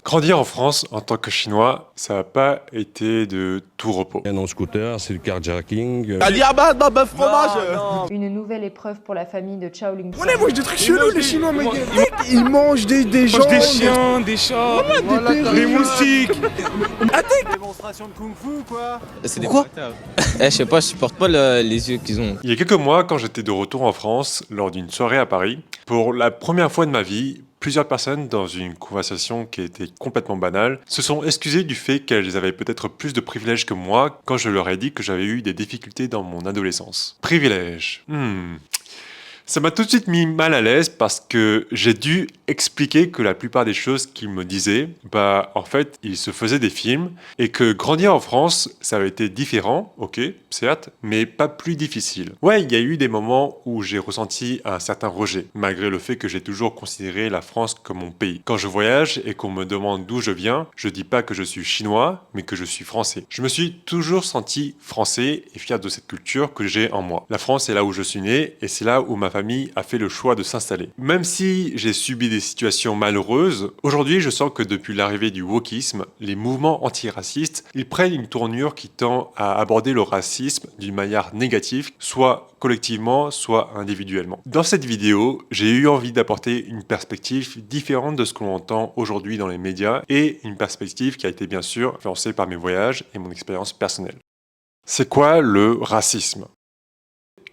Grandir en France en tant que Chinois, ça n'a pas été de tout repos. En scooter, c'est le carjacking. Une nouvelle épreuve pour la famille de Chao Ling. On mange des trucs chelous les Chinois, mec. Ils mangent des gens, des chiens, des chats, des moustiques. Démonstration de kung-fu quoi. C'est pourquoi je sais pas, je supporte pas les yeux qu'ils ont. Il y a quelques mois, quand j'étais de retour en France, lors d'une soirée à Paris, pour la première fois de ma vie, plusieurs personnes, dans une conversation qui était complètement banale, se sont excusées du fait qu'elles avaient peut-être plus de privilèges que moi quand je leur ai dit que j'avais eu des difficultés dans mon adolescence. Privilèges. Ça m'a tout de suite mis mal à l'aise parce que j'ai dû expliquer que la plupart des choses qu'ils me disaient, en fait, ils se faisaient des films et que grandir en France, ça avait été différent, ok, certes, mais pas plus difficile. Ouais, il y a eu des moments où j'ai ressenti un certain rejet, malgré le fait que j'ai toujours considéré la France comme mon pays. Quand je voyage et qu'on me demande d'où je viens, je dis pas que je suis chinois, mais que je suis français. Je me suis toujours senti français et fier de cette culture que j'ai en moi. La France, c'est là où je suis né et c'est là où ma famille a fait le choix de s'installer. Même si j'ai subi des situations malheureuses, aujourd'hui je sens que depuis l'arrivée du wokisme, les mouvements antiracistes, ils prennent une tournure qui tend à aborder le racisme d'une manière négative, soit collectivement, soit individuellement. Dans cette vidéo, j'ai eu envie d'apporter une perspective différente de ce que l'on entend aujourd'hui dans les médias et une perspective qui a été bien sûr influencée par mes voyages et mon expérience personnelle. C'est quoi le racisme ?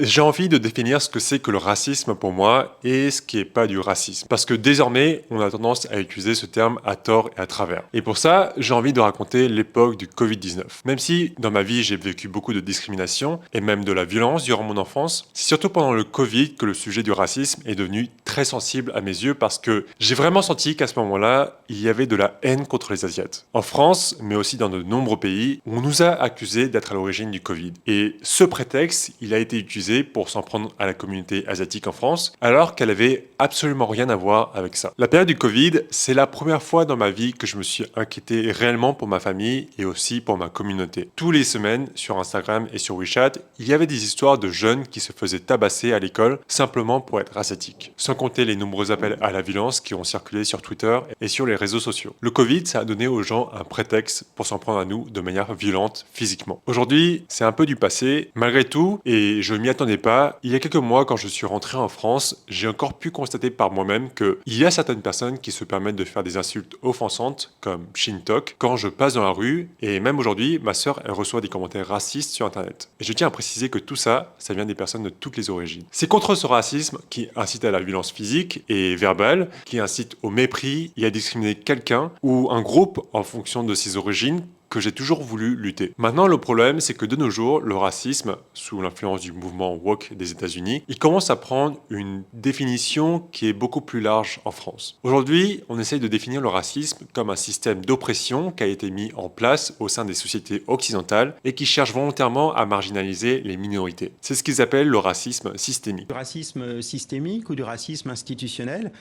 J'ai envie de définir ce que c'est que le racisme pour moi et ce qui n'est pas du racisme. Parce que désormais, on a tendance à utiliser ce terme à tort et à travers. Et pour ça, j'ai envie de raconter l'époque du Covid-19. Même si dans ma vie, j'ai vécu beaucoup de discrimination et même de la violence durant mon enfance, c'est surtout pendant le Covid que le sujet du racisme est devenu très sensible à mes yeux parce que j'ai vraiment senti qu'à ce moment-là, il y avait de la haine contre les Asiates. En France, mais aussi dans de nombreux pays, on nous a accusés d'être à l'origine du Covid. Et ce prétexte, il a été utilisé pour s'en prendre à la communauté asiatique en France, alors qu'elle avait absolument rien à voir avec ça. La période du Covid, c'est la première fois dans ma vie que je me suis inquiété réellement pour ma famille et aussi pour ma communauté. Tous les semaines, sur Instagram et sur WeChat, il y avait des histoires de jeunes qui se faisaient tabasser à l'école simplement pour être asiatiques. Sans compter les nombreux appels à la violence qui ont circulé sur Twitter et sur les réseaux sociaux. Le Covid, ça a donné aux gens un prétexte pour s'en prendre à nous de manière violente physiquement. Aujourd'hui, c'est un peu du passé. Malgré tout, et je m'y attendais pas, il y a quelques mois quand je suis rentré en France, j'ai encore pu constater par moi-même qu'il y a certaines personnes qui se permettent de faire des insultes offensantes comme Shintok quand je passe dans la rue et même aujourd'hui, ma sœur elle reçoit des commentaires racistes sur internet. Et je tiens à préciser que tout ça, ça vient des personnes de toutes les origines. C'est contre ce racisme qui incite à la violence physique et verbale, qui incite au mépris et à discriminer quelqu'un ou un groupe en fonction de ses origines que j'ai toujours voulu lutter. Maintenant, le problème, c'est que de nos jours, le racisme, sous l'influence du mouvement woke des États-Unis, il commence à prendre une définition qui est beaucoup plus large en France. Aujourd'hui, on essaye de définir le racisme comme un système d'oppression qui a été mis en place au sein des sociétés occidentales et qui cherche volontairement à marginaliser les minorités. C'est ce qu'ils appellent le racisme systémique. Du racisme systémique ou du racisme institutionnel,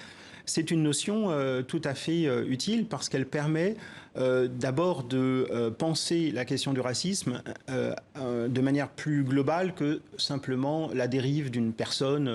c'est une notion tout à fait utile parce qu'elle permet d'abord de penser la question du racisme de manière plus globale que simplement la dérive d'une personne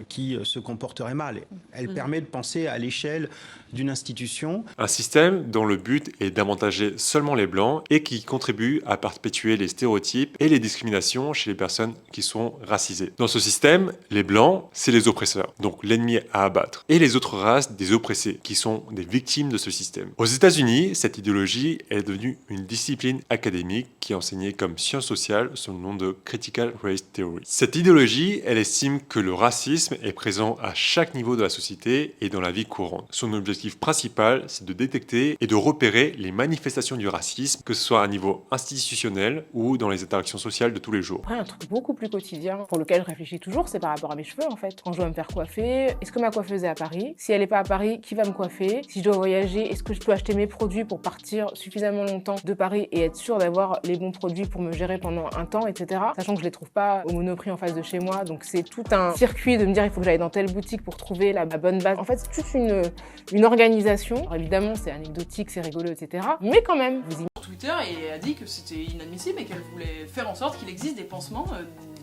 qui se comporterait mal. Elle permet de penser à l'échelle d'une institution. Un système dont le but est d'avantager seulement les blancs et qui contribue à perpétuer les stéréotypes et les discriminations chez les personnes qui sont racisées. Dans ce système, les blancs, c'est les oppresseurs, donc l'ennemi à abattre, et les autres races des oppressés, qui sont des victimes de ce système. Aux États-Unis, cette idéologie est devenue une discipline académique qui est enseignée comme science sociale sous le nom de Critical Race Theory. Cette idéologie, elle estime que le racisme est présent à chaque niveau de la société et dans la vie courante. Son objectif principal, c'est de détecter et de repérer les manifestations du racisme, que ce soit à un niveau institutionnel ou dans les interactions sociales de tous les jours. Après, un truc beaucoup plus quotidien pour lequel je réfléchis toujours, c'est par rapport à mes cheveux en fait. Quand je dois me faire coiffer, est-ce que ma coiffeuse est à Paris? Si elle n'est pas à Paris, qui va me coiffer? Si je dois voyager, est-ce que je peux acheter mes produits pour partir suffisamment longtemps de Paris et être sûr d'avoir les bons produits pour me gérer pendant un temps, etc. Sachant que je les trouve pas au Monoprix en face de chez moi, donc c'est tout un circuit de me dire il faut que j'aille dans telle boutique pour trouver la bonne base. En fait, c'est toute une organisation. Alors évidemment, c'est anecdotique, c'est rigolo, etc. Mais quand même, vous Twitter et a dit que c'était inadmissible et qu'elle voulait faire en sorte qu'il existe des pansements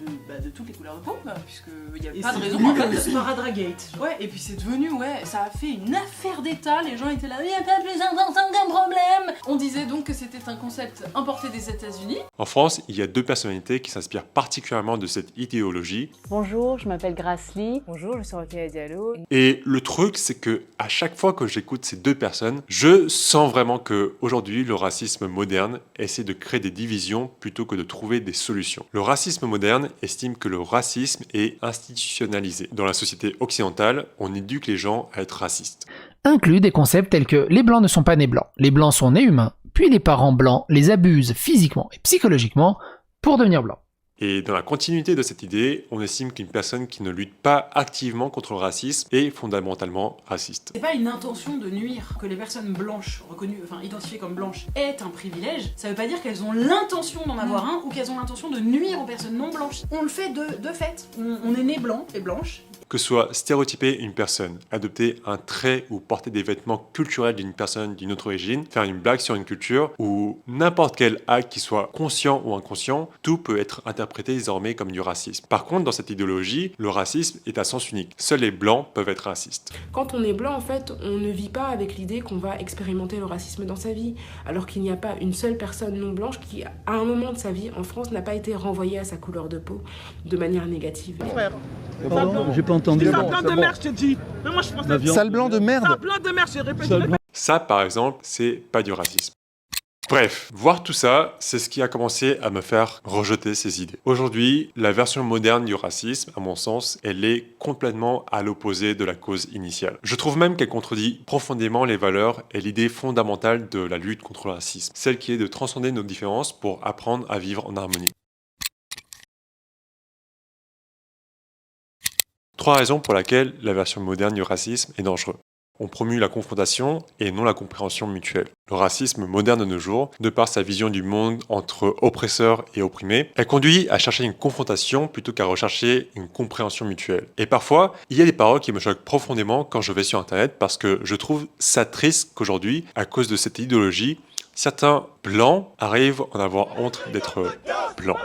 de toutes les couleurs de peau, puisqu'il n'y a pas de raison en fait de se Sparadragate. Ouais, et puis c'est devenu, ça a fait une affaire d'état, les gens étaient là, il n'y a pas plus important qu'un problème. On disait donc que c'était un concept importé des États-Unis. En France, il y a deux personnalités qui s'inspirent particulièrement de cette idéologie. Bonjour, je m'appelle Grace Lee. Bonjour, je suis Rokhaya Diallo. Et le truc, c'est que à chaque fois que j'écoute ces deux personnes, je sens vraiment que aujourd'hui, le racisme moderne essaie de créer des divisions plutôt que de trouver des solutions. Le racisme moderne estime que le racisme est institutionnalisé. Dans la société occidentale, on éduque les gens à être racistes. Inclut des concepts tels que les blancs ne sont pas nés blancs, les blancs sont nés humains, puis les parents blancs les abusent physiquement et psychologiquement pour devenir blancs. Et dans la continuité de cette idée, on estime qu'une personne qui ne lutte pas activement contre le racisme est fondamentalement raciste. C'est pas une intention de nuire. Que les personnes blanches, reconnues, identifiées comme blanches, aient un privilège, ça veut pas dire qu'elles ont l'intention d'en avoir un ou qu'elles ont l'intention de nuire aux personnes non blanches. On le fait de fait. On est né blanc et blanche. Que soit stéréotyper une personne, adopter un trait ou porter des vêtements culturels d'une personne d'une autre origine, faire une blague sur une culture ou n'importe quel acte qui soit conscient ou inconscient, tout peut être interprété désormais comme du racisme. Par contre, dans cette idéologie, le racisme est à sens unique. Seuls les blancs peuvent être racistes. Quand on est blanc, en fait, on ne vit pas avec l'idée qu'on va expérimenter le racisme dans sa vie, alors qu'il n'y a pas une seule personne non blanche qui, à un moment de sa vie en France, n'a pas été renvoyée à sa couleur de peau de manière négative. Pardon, j'ai pas entendu. Sale blanc de merde, je t'ai dit. Mais moi je pensais. Sale blanc de merde. Sale blanc de merde, j'ai répété. Ça, par exemple, c'est pas du racisme. Bref, voir tout ça, c'est ce qui a commencé à me faire rejeter ces idées. Aujourd'hui, la version moderne du racisme, à mon sens, elle est complètement à l'opposé de la cause initiale. Je trouve même qu'elle contredit profondément les valeurs et l'idée fondamentale de la lutte contre le racisme, celle qui est de transcender nos différences pour apprendre à vivre en harmonie. 3 raisons pour lesquelles la version moderne du racisme est dangereux. On promue la confrontation et non la compréhension mutuelle. Le racisme moderne de nos jours, de par sa vision du monde entre oppresseurs et opprimés, elle conduit à chercher une confrontation plutôt qu'à rechercher une compréhension mutuelle. Et parfois, il y a des paroles qui me choquent profondément quand je vais sur Internet parce que je trouve ça triste qu'aujourd'hui, à cause de cette idéologie, certains blancs arrivent à en avoir honte d'être blancs.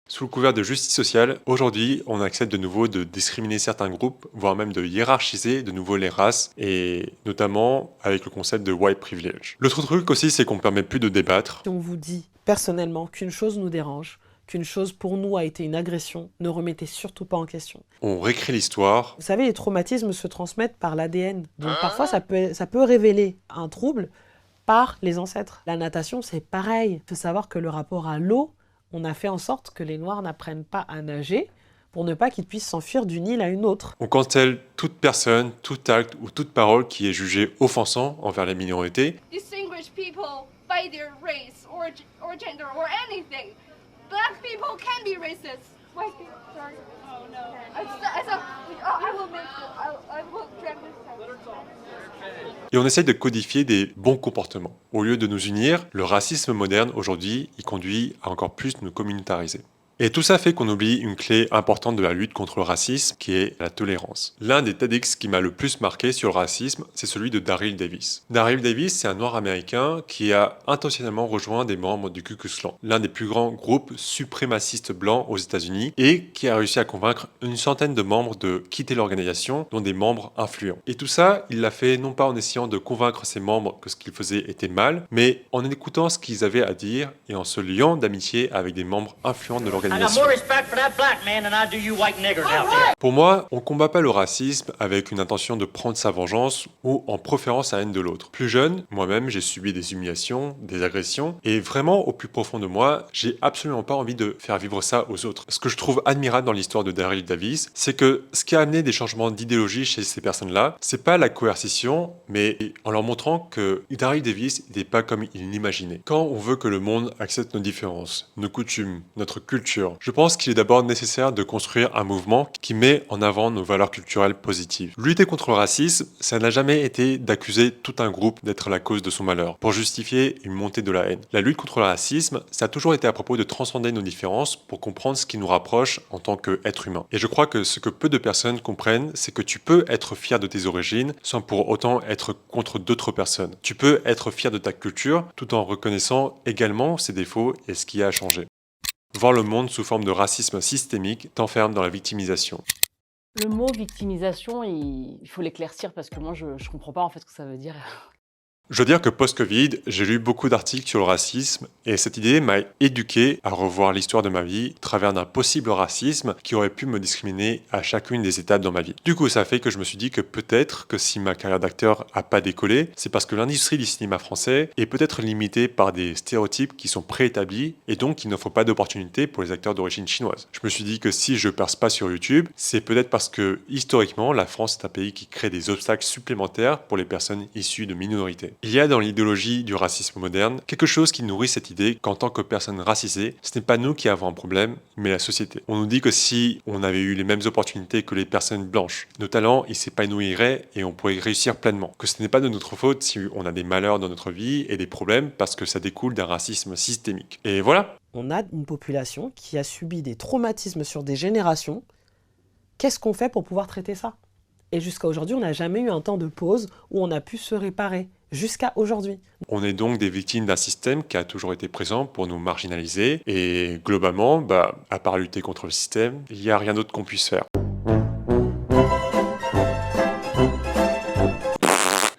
Sous le couvert de justice sociale, aujourd'hui, on accepte de nouveau de discriminer certains groupes, voire même de hiérarchiser de nouveau les races, et notamment avec le concept de white privilege. L'autre truc aussi, c'est qu'on ne permet plus de débattre. Si on vous dit personnellement qu'une chose nous dérange, qu'une chose pour nous a été une agression, ne remettez surtout pas en question. On réécrit l'histoire. Vous savez, les traumatismes se transmettent par l'ADN. Donc parfois, ça peut révéler un trouble par les ancêtres. La natation, c'est pareil. Il faut savoir que le rapport à l'eau, on a fait en sorte que les Noirs n'apprennent pas à nager pour ne pas qu'ils puissent s'enfuir d'une île à une autre. On cancelle toute personne, tout acte ou toute parole qui est jugée offensant envers les minorités. Distinguish people by their race or gender or anything. Black people can be racist. White people, sorry. Oh no. I will make it. I will drag this out. Et on essaye de codifier des bons comportements. Au lieu de nous unir, le racisme moderne aujourd'hui, il conduit à encore plus nous communautariser. Et tout ça fait qu'on oublie une clé importante de la lutte contre le racisme, qui est la tolérance. L'un des TEDx qui m'a le plus marqué sur le racisme, c'est celui de Daryl Davis. Daryl Davis, c'est un noir américain qui a intentionnellement rejoint des membres du Ku Klux Klan, l'un des plus grands groupes suprémacistes blancs aux États-Unis, et qui a réussi à convaincre une centaine de membres de quitter l'organisation, dont des membres influents. Et tout ça, il l'a fait non pas en essayant de convaincre ses membres que ce qu'ils faisaient était mal, mais en écoutant ce qu'ils avaient à dire et en se liant d'amitié avec des membres influents de l'organisation. Pour moi, on combat pas le racisme avec une intention de prendre sa vengeance ou en préférant sa haine de l'autre. Plus jeune, moi-même, j'ai subi des humiliations, des agressions, et vraiment, au plus profond de moi, j'ai absolument pas envie de faire vivre ça aux autres. Ce que je trouve admirable dans l'histoire de Daryl Davis, c'est que ce qui a amené des changements d'idéologie chez ces personnes-là, c'est pas la coercition, mais en leur montrant que Daryl Davis n'était pas comme il l'imaginait. Quand on veut que le monde accepte nos différences, nos coutumes, notre culture, culture. Je pense qu'il est d'abord nécessaire de construire un mouvement qui met en avant nos valeurs culturelles positives. Lutter contre le racisme, ça n'a jamais été d'accuser tout un groupe d'être la cause de son malheur, pour justifier une montée de la haine. La lutte contre le racisme, ça a toujours été à propos de transcender nos différences pour comprendre ce qui nous rapproche en tant qu'être humain. Et je crois que ce que peu de personnes comprennent, c'est que tu peux être fier de tes origines sans pour autant être contre d'autres personnes. Tu peux être fier de ta culture tout en reconnaissant également ses défauts et ce qui a changé. Voir le monde sous forme de racisme systémique t'enferme dans la victimisation. Le mot victimisation, il faut l'éclaircir parce que moi, je comprends pas en fait ce que ça veut dire. Je veux dire que post-Covid, j'ai lu beaucoup d'articles sur le racisme et cette idée m'a éduqué à revoir l'histoire de ma vie à travers d'un possible racisme qui aurait pu me discriminer à chacune des étapes dans ma vie. Du coup, ça fait que je me suis dit que peut-être que si ma carrière d'acteur a pas décollé, c'est parce que l'industrie du cinéma français est peut-être limitée par des stéréotypes qui sont préétablis et donc qui n'offrent pas d'opportunités pour les acteurs d'origine chinoise. Je me suis dit que si je perce pas sur YouTube, c'est peut-être parce que historiquement, la France est un pays qui crée des obstacles supplémentaires pour les personnes issues de minorités. Il y a dans l'idéologie du racisme moderne quelque chose qui nourrit cette idée qu'en tant que personne racisée, ce n'est pas nous qui avons un problème, mais la société. On nous dit que si on avait eu les mêmes opportunités que les personnes blanches, nos talents ils s'épanouiraient et on pourrait réussir pleinement. Que ce n'est pas de notre faute si on a des malheurs dans notre vie et des problèmes parce que ça découle d'un racisme systémique. Et voilà. On a une population qui a subi des traumatismes sur des générations. Qu'est-ce qu'on fait pour pouvoir traiter ça ? Et jusqu'à aujourd'hui, on n'a jamais eu un temps de pause où on a pu se réparer. Jusqu'à aujourd'hui. On est donc des victimes d'un système qui a toujours été présent pour nous marginaliser et globalement, à part lutter contre le système, il n'y a rien d'autre qu'on puisse faire.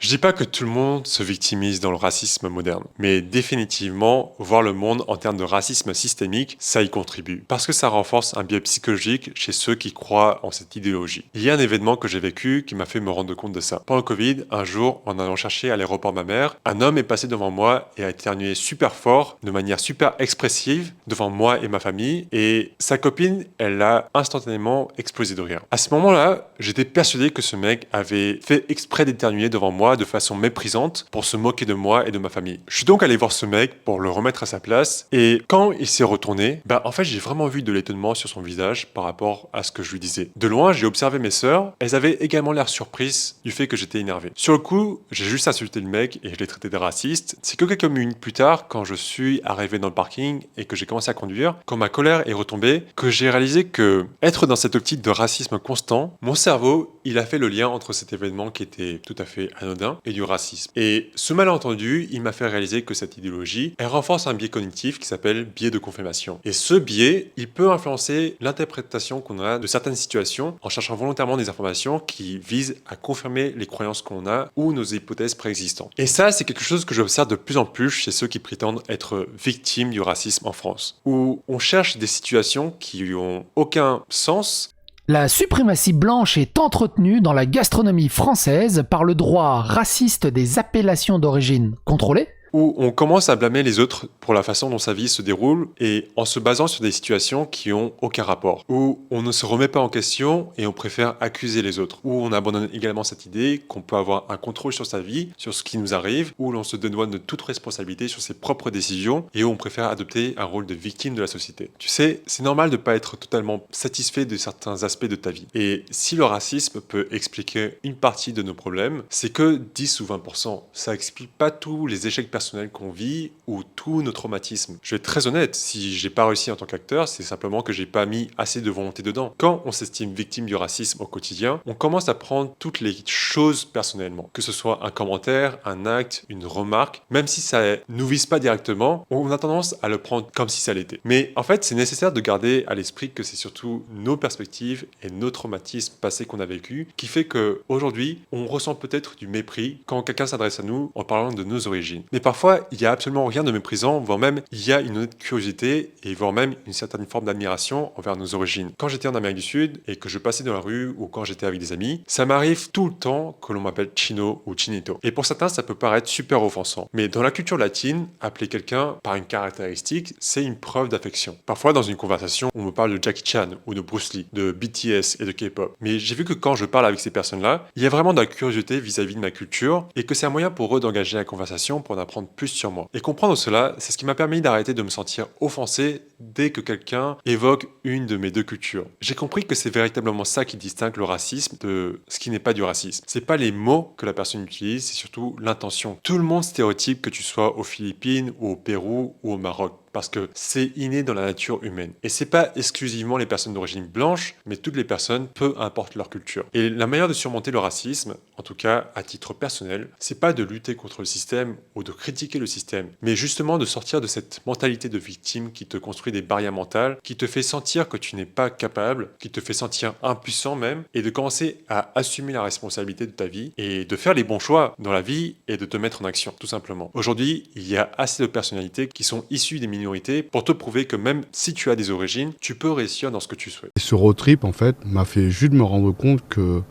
Je dis pas que tout le monde se victimise dans le racisme moderne, mais définitivement, voir le monde en termes de racisme systémique, ça y contribue. Parce que ça renforce un biais psychologique chez ceux qui croient en cette idéologie. Il y a un événement que j'ai vécu qui m'a fait me rendre compte de ça. Pendant le Covid, un jour, en allant chercher à l'aéroport ma mère, un homme est passé devant moi et a éternué super fort, de manière super expressive, devant moi et ma famille, et sa copine, elle a instantanément explosé de rire. À ce moment-là, j'étais persuadé que ce mec avait fait exprès d'éternuer devant moi de façon méprisante pour se moquer de moi et de ma famille. Je suis donc allé voir ce mec pour le remettre à sa place et quand il s'est retourné, en fait j'ai vraiment vu de l'étonnement sur son visage par rapport à ce que je lui disais. De loin, j'ai observé mes sœurs, elles avaient également l'air surprises du fait que j'étais énervé. Sur le coup, j'ai juste insulté le mec et je l'ai traité de raciste. C'est que quelques minutes plus tard, quand je suis arrivé dans le parking et que j'ai commencé à conduire, quand ma colère est retombée, que j'ai réalisé que être dans cette optique de racisme constant, mon cerveau, il a fait le lien entre cet événement qui était tout à fait anodin et du racisme. Et ce malentendu, il m'a fait réaliser que cette idéologie, elle renforce un biais cognitif qui s'appelle biais de confirmation. Et ce biais, il peut influencer l'interprétation qu'on a de certaines situations en cherchant volontairement des informations qui visent à confirmer les croyances qu'on a ou nos hypothèses préexistantes. Et ça, c'est quelque chose que j'observe de plus en plus chez ceux qui prétendent être victimes du racisme en France, où on cherche des situations qui ont aucun sens. La suprématie blanche est entretenue dans la gastronomie française par le droit raciste des appellations d'origine contrôlées, où on commence à blâmer les autres pour la façon dont sa vie se déroule et en se basant sur des situations qui ont aucun rapport, où on ne se remet pas en question et on préfère accuser les autres, où on abandonne également cette idée qu'on peut avoir un contrôle sur sa vie, sur ce qui nous arrive, où l'on se dédouane de toute responsabilité sur ses propres décisions et où on préfère adopter un rôle de victime de la société. Tu sais, c'est normal de pas être totalement satisfait de certains aspects de ta vie. Et si le racisme peut expliquer une partie de nos problèmes, c'est que 10 ou 20%. Ça explique pas tous les échecs personnels qu'on vit ou tous nos traumatismes. Je vais être très honnête, si j'ai pas réussi en tant qu'acteur, c'est simplement que j'ai pas mis assez de volonté dedans. Quand on s'estime victime du racisme au quotidien, on commence à prendre toutes les choses personnellement. Que ce soit un commentaire, un acte, une remarque, même si ça nous vise pas directement, on a tendance à le prendre comme si ça l'était. Mais en fait, c'est nécessaire de garder à l'esprit que c'est surtout nos perspectives et nos traumatismes passés qu'on a vécu qui fait que aujourd'hui, on ressent peut-être du mépris quand quelqu'un s'adresse à nous en parlant de nos origines. Mais parfois, il y a absolument rien de méprisant, voire même il y a une honnête curiosité et voire même une certaine forme d'admiration envers nos origines. Quand j'étais en Amérique du Sud et que je passais dans la rue ou quand j'étais avec des amis, ça m'arrive tout le temps que l'on m'appelle Chino ou Chinito. Et pour certains, ça peut paraître super offensant. Mais dans la culture latine, appeler quelqu'un par une caractéristique, c'est une preuve d'affection. Parfois, dans une conversation, on me parle de Jackie Chan ou de Bruce Lee, de BTS et de K-pop. Mais j'ai vu que quand je parle avec ces personnes-là, il y a vraiment de la curiosité vis-à-vis de ma culture et que c'est un moyen pour eux d'engager la conversation pour en apprendre apprendre plus sur moi. Et comprendre cela, c'est ce qui m'a permis d'arrêter de me sentir offensé dès que quelqu'un évoque une de mes deux cultures. J'ai compris que c'est véritablement ça qui distingue le racisme de ce qui n'est pas du racisme. C'est pas les mots que la personne utilise, c'est surtout l'intention. Tout le monde stéréotype que tu sois aux Philippines ou au Pérou ou au Maroc, parce que c'est inné dans la nature humaine. Et c'est pas exclusivement les personnes d'origine blanche, mais toutes les personnes, peu importe leur culture. Et la manière de surmonter le racisme, en tout cas à titre personnel, c'est pas de lutter contre le système ou de critiquer le système, mais justement de sortir de cette mentalité de victime qui te construit des barrières mentales, qui te fait sentir que tu n'es pas capable, qui te fait sentir impuissant même, et de commencer à assumer la responsabilité de ta vie et de faire les bons choix dans la vie et de te mettre en action, tout simplement. Aujourd'hui, il y a assez de personnalités qui sont issues des minorités pour te prouver que même si tu as des origines, tu peux réussir dans ce que tu souhaites. Et ce road trip, en fait, m'a fait juste me rendre compte que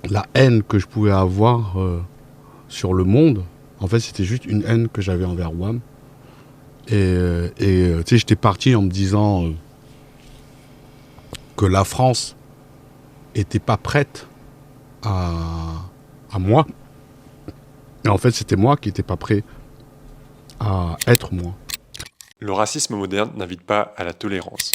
la haine que je pouvais avoir sur le monde, en fait, c'était juste une haine que j'avais envers WAM. Et tu sais, j'étais parti en me disant que la France était pas prête à moi. Et en fait, c'était moi qui n'étais pas prêt à être moi. Le racisme moderne n'invite pas à la tolérance.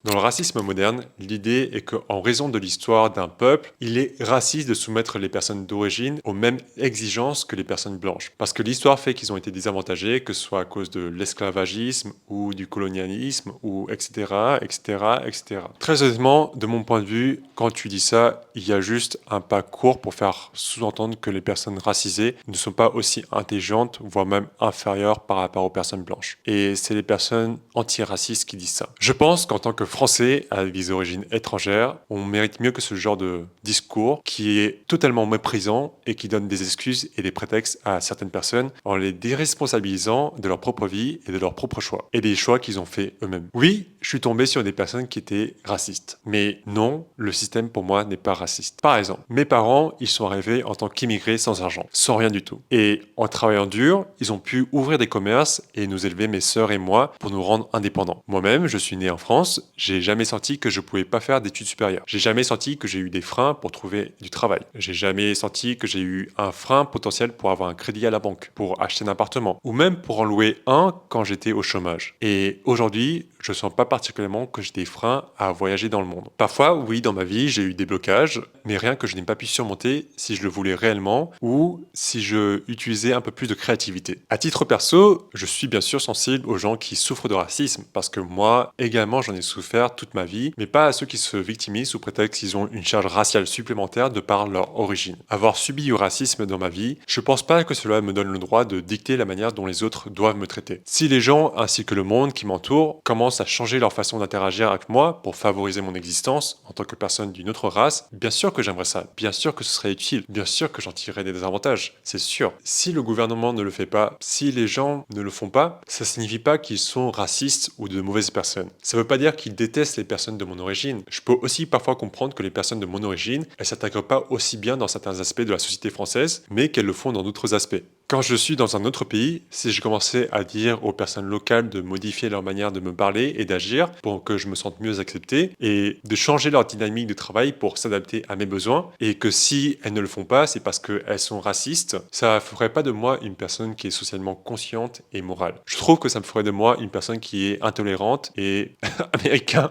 Dans le racisme moderne, l'idée est qu'en raison de l'histoire d'un peuple, il est raciste de soumettre les personnes d'origine aux mêmes exigences que les personnes blanches. Parce que l'histoire fait qu'ils ont été désavantagés, que ce soit à cause de l'esclavagisme ou du colonialisme, ou etc., etc., etc. Très honnêtement, de mon point de vue, quand tu dis ça, il y a juste un pas court pour faire sous-entendre que les personnes racisées ne sont pas aussi intelligentes, voire même inférieures par rapport aux personnes blanches. Et c'est les personnes antiracistes qui disent ça. Je pense qu'en tant que Français avec des origines étrangères, on mérite mieux que ce genre de discours qui est totalement méprisant et qui donne des excuses et des prétextes à certaines personnes en les déresponsabilisant de leur propre vie et de leurs propres choix et des choix qu'ils ont fait eux-mêmes. Oui, je suis tombé sur des personnes qui étaient racistes, mais non, le système pour moi n'est pas raciste. Par exemple, mes parents, ils sont arrivés en tant qu'immigrés sans argent, sans rien du tout. Et en travaillant dur, ils ont pu ouvrir des commerces et nous élever, mes sœurs et moi, pour nous rendre indépendants. Moi-même, je suis né en France. J'ai jamais senti que je pouvais pas faire d'études supérieures. J'ai jamais senti que j'ai eu des freins pour trouver du travail. J'ai jamais senti que j'ai eu un frein potentiel pour avoir un crédit à la banque, pour acheter un appartement, ou même pour en louer un quand j'étais au chômage. Et aujourd'hui, je sens pas particulièrement que j'ai des freins à voyager dans le monde. Parfois, oui, dans ma vie, j'ai eu des blocages, mais rien que je n'ai pas pu surmonter si je le voulais réellement ou si je utilisais un peu plus de créativité. À titre perso, je suis bien sûr sensible aux gens qui souffrent de racisme, parce que moi, également, j'en ai souffert toute ma vie, mais pas à ceux qui se victimisent sous prétexte qu'ils ont une charge raciale supplémentaire de par leur origine. Avoir subi du racisme dans ma vie, je pense pas que cela me donne le droit de dicter la manière dont les autres doivent me traiter. Si les gens, ainsi que le monde qui m'entoure, commencent à changer leur façon d'interagir avec moi pour favoriser mon existence en tant que personne d'une autre race, bien sûr que j'aimerais ça, bien sûr que ce serait utile, bien sûr que j'en tirerais des avantages, c'est sûr. Si le gouvernement ne le fait pas, si les gens ne le font pas, ça signifie pas qu'ils sont racistes ou de mauvaises personnes. Ça veut pas dire qu'ils détestent les personnes de mon origine. Je peux aussi parfois comprendre que les personnes de mon origine, elles s'intègrent pas aussi bien dans certains aspects de la société française, mais qu'elles le font dans d'autres aspects. Quand je suis dans un autre pays, si je commençais à dire aux personnes locales de modifier leur manière de me parler et d'agir pour que je me sente mieux accepté et de changer leur dynamique de travail pour s'adapter à mes besoins et que si elles ne le font pas, c'est parce qu'elles sont racistes, ça ferait pas de moi une personne qui est socialement consciente et morale. Je trouve que ça me ferait de moi une personne qui est intolérante et américain.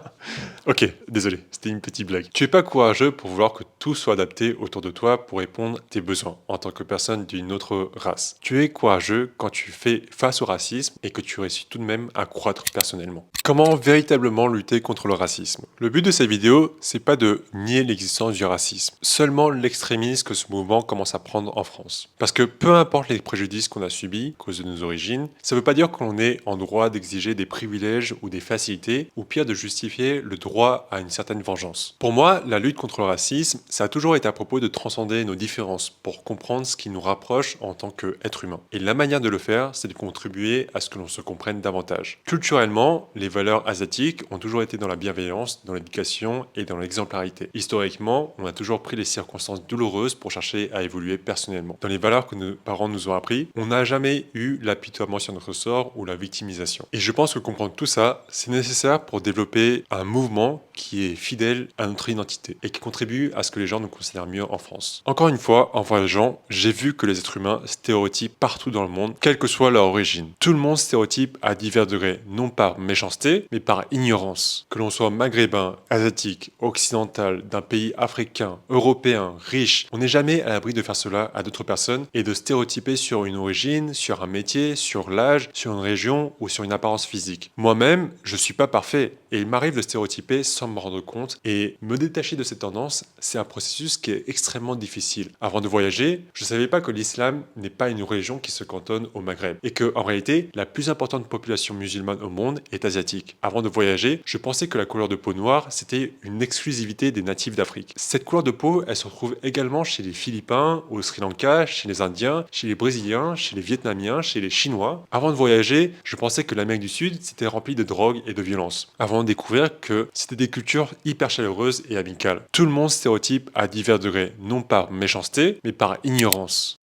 Ok, désolé, c'était une petite blague. Tu es pas courageux pour vouloir que tout soit adapté autour de toi pour répondre à tes besoins en tant que personne d'une autre race. Tu es courageux quand tu fais face au racisme et que tu réussis tout de même à croître personnellement. Comment véritablement lutter contre le racisme? Le but de cette vidéo, c'est pas de nier l'existence du racisme, seulement l'extrémisme que ce mouvement commence à prendre en France. Parce que peu importe les préjudices qu'on a subis à cause de nos origines, ça veut pas dire qu'on est en droit d'exiger des privilèges ou des facilités, ou pire de justifier le droit à une certaine vengeance. Pour moi, la lutte contre le racisme, ça a toujours été à propos de transcender nos différences pour comprendre ce qui nous rapproche en tant qu'être humain. Et la manière de le faire, c'est de contribuer à ce que l'on se comprenne davantage. Culturellement, les valeurs valeurs asiatiques ont toujours été dans la bienveillance, dans l'éducation et dans l'exemplarité. Historiquement, on a toujours pris les circonstances douloureuses pour chercher à évoluer personnellement. Dans les valeurs que nos parents nous ont appris, on n'a jamais eu l'apitoiement sur notre sort ou la victimisation. Et je pense que comprendre tout ça, c'est nécessaire pour développer un mouvement qui est fidèle à notre identité et qui contribue à ce que les gens nous considèrent mieux en France. Encore une fois, en voyageant, j'ai vu que les êtres humains stéréotypent partout dans le monde, quelle que soit leur origine. Tout le monde stéréotype à divers degrés, non par méchanceté, mais par ignorance. Que l'on soit maghrébin, asiatique, occidental, d'un pays africain, européen, riche, on n'est jamais à l'abri de faire cela à d'autres personnes et de stéréotyper sur une origine, sur un métier, sur l'âge, sur une région ou sur une apparence physique. Moi-même, je suis pas parfait et il m'arrive de stéréotyper sans me rendre compte et me détacher de cette tendance, c'est un processus qui est extrêmement difficile. Avant de voyager, je savais pas que l'islam n'est pas une religion qui se cantonne au Maghreb et que, en réalité, la plus importante population musulmane au monde est asiatique. Avant de voyager, je pensais que la couleur de peau noire, c'était une exclusivité des natifs d'Afrique. Cette couleur de peau, elle se retrouve également chez les Philippins, au Sri Lanka, chez les Indiens, chez les Brésiliens, chez les Vietnamiens, chez les Chinois. Avant de voyager, je pensais que l'Amérique du Sud, c'était rempli de drogue et de violence. Avant de découvrir que c'était des cultures hyper chaleureuses et amicales. Tout le monde stéréotype à divers degrés, non par méchanceté, mais par ignorance.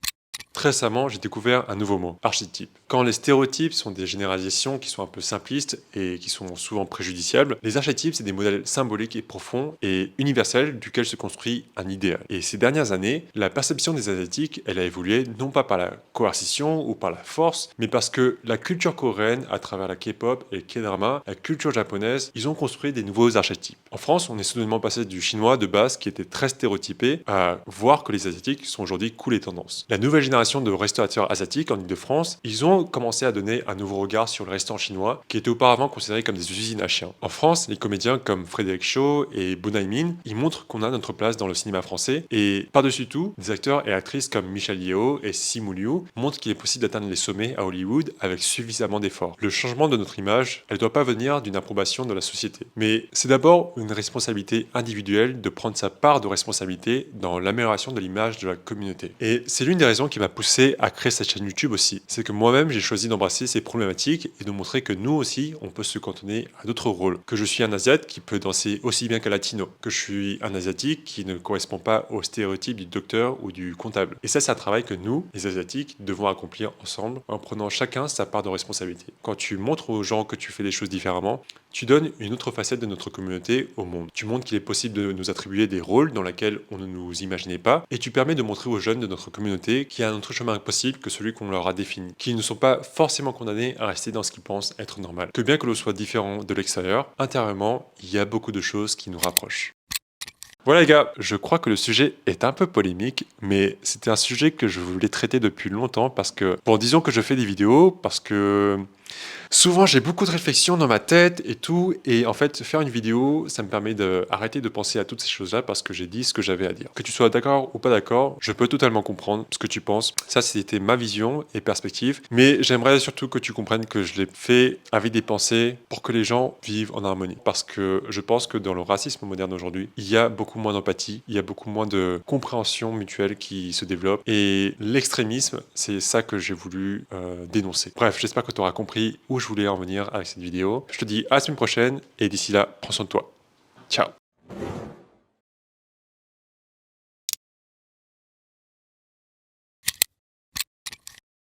Très récemment, j'ai découvert un nouveau mot, archétype. Quand les stéréotypes sont des généralisations qui sont un peu simplistes et qui sont souvent préjudiciables, les archétypes, c'est des modèles symboliques et profonds et universels duquel se construit un idéal. Et ces dernières années, la perception des Asiatiques, elle a évolué non pas par la coercition ou par la force, mais parce que la culture coréenne, à travers la K-pop et le K-drama, la culture japonaise, ils ont construit des nouveaux archétypes. En France, on est soudainement passé du chinois de base qui était très stéréotypé à voir que les Asiatiques sont aujourd'hui cool et tendance. La nouvelle génération de restaurateurs asiatiques en Ile-de-France, ils ont commencé à donner un nouveau regard sur le restaurant chinois qui était auparavant considéré comme des usines à chiens. En France, les comédiens comme Frédéric Shaw et Bunai Min, ils montrent qu'on a notre place dans le cinéma français et par-dessus tout, des acteurs et actrices comme Michelle Yeoh et Simu Liu montrent qu'il est possible d'atteindre les sommets à Hollywood avec suffisamment d'efforts. Le changement de notre image, elle ne doit pas venir d'une approbation de la société, mais c'est d'abord une responsabilité individuelle de prendre sa part de responsabilité dans l'amélioration de l'image de la communauté. Et c'est l'une des raisons qui m'a poussé à créer cette chaîne YouTube aussi. C'est que moi-même, j'ai choisi d'embrasser ces problématiques et de montrer que nous aussi, on peut se cantonner à d'autres rôles. Que je suis un Asiate qui peut danser aussi bien qu'un Latino. Que je suis un Asiatique qui ne correspond pas aux stéréotypes du docteur ou du comptable. Et ça, c'est un travail que nous, les Asiatiques, devons accomplir ensemble en prenant chacun sa part de responsabilité. Quand tu montres aux gens que tu fais les choses différemment, tu donnes une autre facette de notre communauté au monde. Tu montres qu'il est possible de nous attribuer des rôles dans lesquels on ne nous imaginait pas et tu permets de montrer aux jeunes de notre communauté qu'il y a un autre chemin possible que celui qu'on leur a défini. Qu'ils ne sont pas forcément condamnés à rester dans ce qu'ils pensent être normal. Que bien que l'on soit différent de l'extérieur, intérieurement, il y a beaucoup de choses qui nous rapprochent. Voilà les gars, je crois que le sujet est un peu polémique, mais c'était un sujet que je voulais traiter depuis longtemps parce que, bon, disons que je fais des vidéos parce que souvent j'ai beaucoup de réflexions dans ma tête et tout, et en fait faire une vidéo, ça me permet d'arrêter de penser à toutes ces choses-là parce que j'ai dit ce que j'avais à dire. Que tu sois d'accord ou pas d'accord, je peux totalement comprendre ce que tu penses. Ça, c'était ma vision et perspective, mais j'aimerais surtout que tu comprennes que je l'ai fait avec des pensées pour que les gens vivent en harmonie. Parce que je pense que dans le racisme moderne aujourd'hui, il y a beaucoup moins d'empathie, il y a beaucoup moins de compréhension mutuelle qui se développe, et l'extrémisme, c'est ça que j'ai voulu dénoncer. Bref, j'espère que tu auras compris où je voulais en venir avec cette vidéo. Je te dis à la semaine prochaine et d'ici là, prends soin de toi. Ciao.